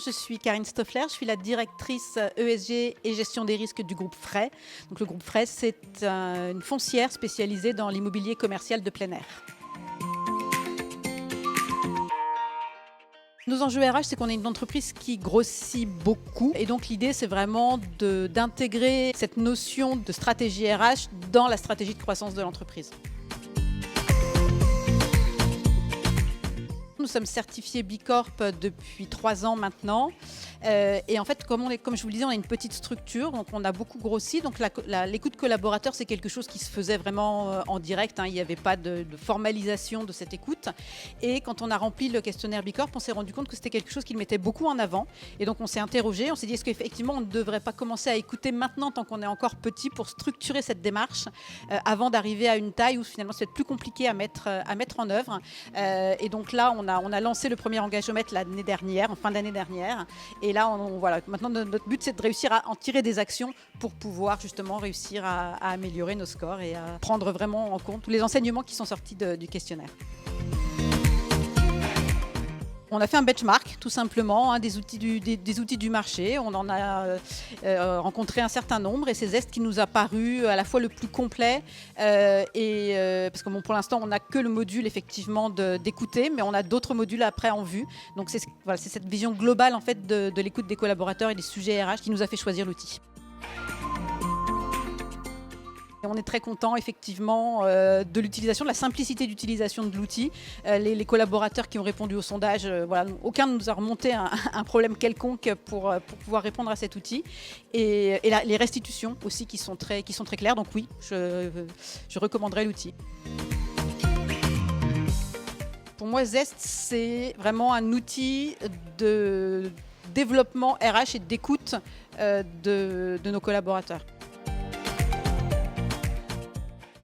je suis Karine Stoffler, je suis la directrice ESG et gestion des risques du groupe Frey. Donc, le groupe Frey, c'est une foncière spécialisée dans l'immobilier commercial de plein air. Nos enjeux RH, c'est qu'on est une entreprise qui grossit beaucoup. Et donc, l'idée, c'est vraiment d'intégrer cette notion de stratégie RH dans la stratégie de croissance de l'entreprise. Nous sommes certifiés B Corp depuis 3 ans maintenant. Et en fait, comme je vous le disais, on est une petite structure, donc on a beaucoup grossi. Donc l'écoute collaborateur, c'est quelque chose qui se faisait vraiment en direct. Il n'y avait pas de formalisation de cette écoute. Et quand on a rempli le questionnaire B Corp, on s'est rendu compte que c'était quelque chose qui le mettait beaucoup en avant. Et donc on s'est interrogé, on s'est dit est-ce qu'effectivement on ne devrait pas commencer à écouter maintenant tant qu'on est encore petit pour structurer cette démarche avant d'arriver à une taille où finalement c'est plus compliqué à mettre en œuvre. Et donc là, on a lancé le premier engagomètre l'année dernière, en fin d'année dernière. Et là, voilà, maintenant, notre but, c'est de réussir à en tirer des actions pour pouvoir justement réussir à améliorer nos scores et à prendre vraiment en compte tous les enseignements qui sont sortis du questionnaire. On a fait un benchmark, tout simplement, des outils du marché. On en a rencontré un certain nombre et c'est Zest qui nous a paru à la fois le plus complet parce que pour l'instant, on n'a que le module effectivement d'écouter, mais on a d'autres modules après en vue. Donc c'est cette vision globale en fait de l'écoute des collaborateurs et des sujets RH qui nous a fait choisir l'outil. On est très content effectivement de l'utilisation, de la simplicité d'utilisation de l'outil. Les collaborateurs qui ont répondu au sondage, aucun ne nous a remonté un problème quelconque pour pouvoir répondre à cet outil. Et les restitutions aussi qui sont très claires. Donc oui, je recommanderais l'outil. Pour moi, Zest, c'est vraiment un outil de développement RH et d'écoute de nos collaborateurs.